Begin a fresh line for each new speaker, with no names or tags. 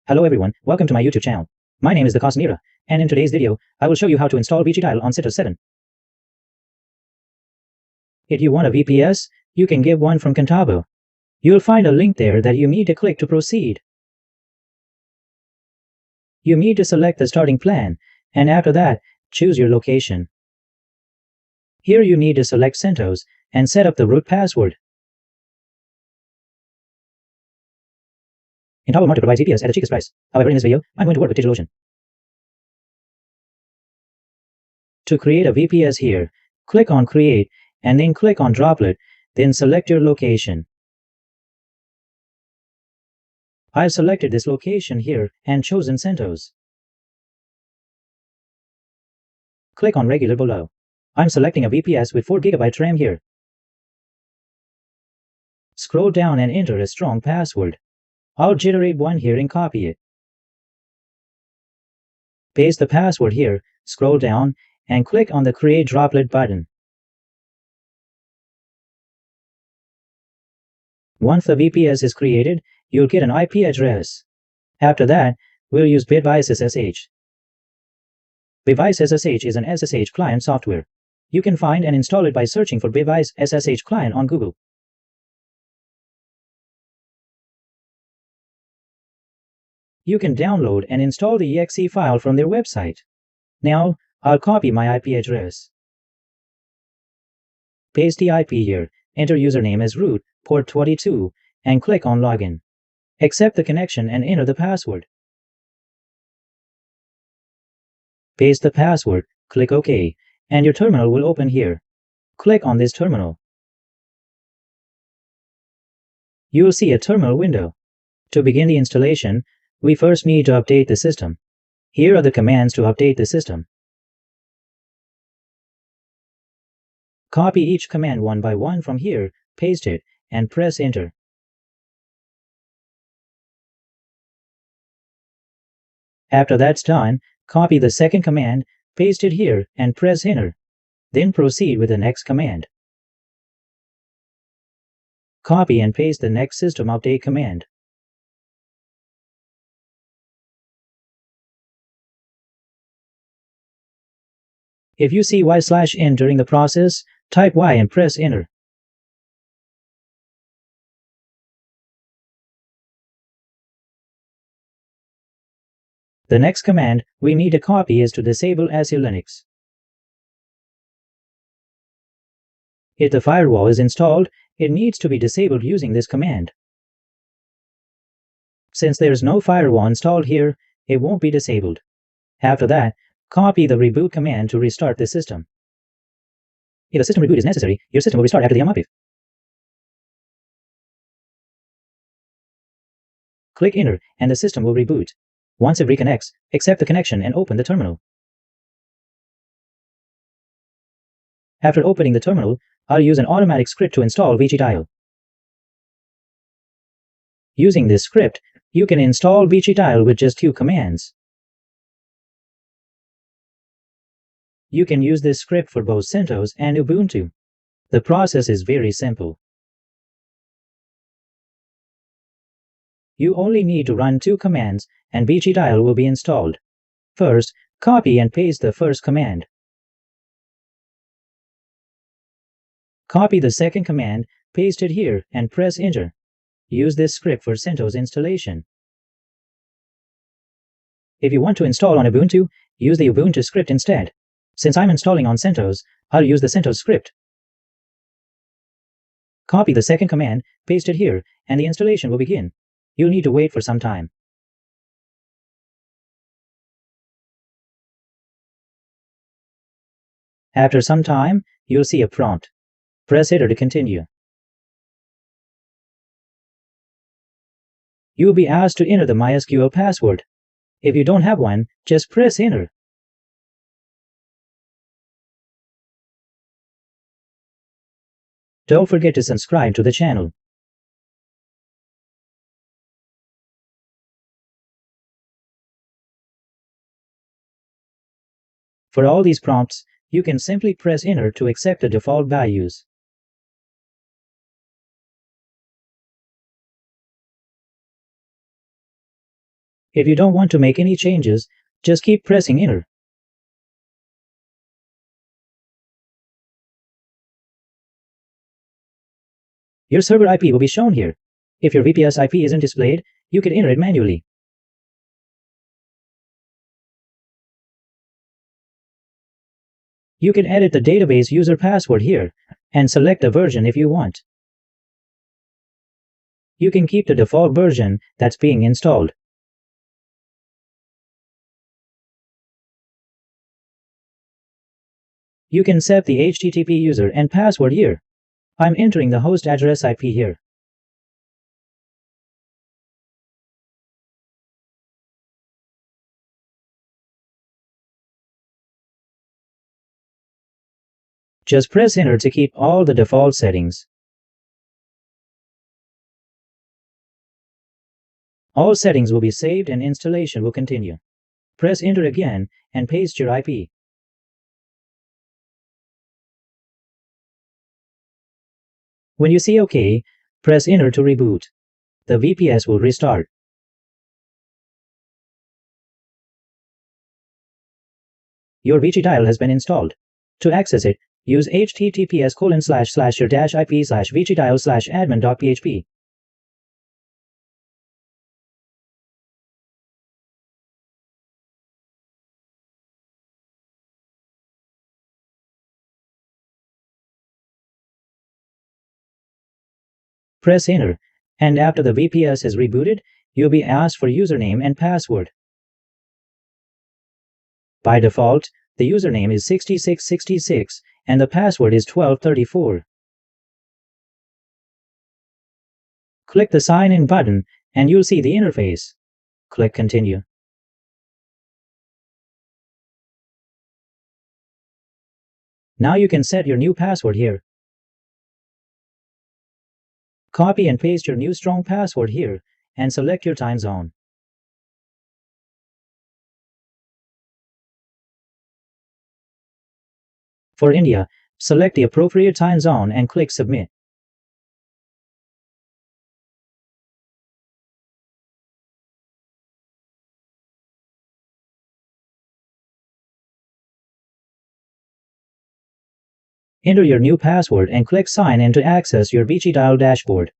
Hello everyone, welcome to my YouTube channel. My name is the Cosmira, and in today's video, I will show you how to install Vicidial on CentOS 7. If you want a VPS, you can get one from Contabo. You'll find a link there that you need to click to proceed. You need to select the starting plan, and after that, choose your location. Here you need to select CentOS and set up the root password. Contabo Market provides VPS at the cheapest price. However, in this video, I'm going to work with DigitalOcean. To create a VPS here, click on Create, and then click on Droplet, then select your location. I've selected this location here and chosen CentOS. Click on Regular below. I'm selecting a VPS with 4 GB RAM here. Scroll down and enter a strong password. I'll generate one here and copy it. Paste the password here, scroll down, and click on the Create Droplet button. Once the VPS is created, you'll get an IP address. After that, we'll use Bitwise SSH. Bitwise SSH is an SSH client software. You can find and install it by searching for Bitwise SSH client on Google. You can download and install the exe file from their website. Now, I'll copy my IP address. Paste the IP here, enter username as root, port 22, and click on Login. Accept the connection and enter the password. Paste the password, click OK, and your terminal will open here. Click on this terminal. You will see a terminal window. To begin the installation, we first need to update the system. Here are the commands to update the system. Copy each command one by one from here, paste it, and press Enter. After that's done, copy the second command, paste it here, and press Enter. Then proceed with the next command. Copy and paste the next system update command. If you see Y/N during the process, type Y and press Enter. The next command we need to copy is to disable SE Linux. If the firewall is installed, it needs to be disabled using this command. Since there is no firewall installed here, it won't be disabled. After that, copy the reboot command to restart the system. If a system reboot is necessary, your system will restart after the update. Click Enter and the system will reboot. Once it reconnects, accept the connection and open the terminal. After opening the terminal, I'll use an automatic script to install Vicidial. Using this script, you can install Vicidial with just 2 commands. You can use this script for both CentOS and Ubuntu. The process is very simple. You only need to run 2 commands and Vicidial will be installed. First, copy and paste the first command. Copy the second command, paste it here, and press Enter. Use this script for CentOS installation. If you want to install on Ubuntu, use the Ubuntu script instead. Since I'm installing on CentOS, I'll use the CentOS script. Copy the second command, paste it here, and the installation will begin. You'll need to wait for some time. After some time, you'll see a prompt. Press Enter to continue. You'll be asked to enter the MySQL password. If you don't have one, just press Enter. Don't forget to subscribe to the channel. For all these prompts, you can simply press Enter to accept the default values. If you don't want to make any changes, just keep pressing enter. Your server IP will be shown here. If your VPS IP isn't displayed, you can enter it manually. You can edit the database user password here and select the version if you want. You can keep the default version that's being installed. You can set the HTTP user and password here. I'm entering the host address IP here. Just press enter to keep all the default settings. All settings will be saved and installation will continue. Press enter again and paste your IP. When you see OK, press enter to reboot. The VPS will restart. Your Vicidial has been installed. To access it, use https://your-ip/vicidial/admin.php. Press enter, and after the VPS is rebooted, you'll be asked for username and password. By default, the username is 6666 and the password is 1234. Click the Sign In button and you'll see the interface. Click Continue. Now you can set your new password here. Copy and paste your new strong password here and select your time zone. For India, select the appropriate time zone and click Submit. Enter your new password and click Sign In to access your Vicidial dashboard.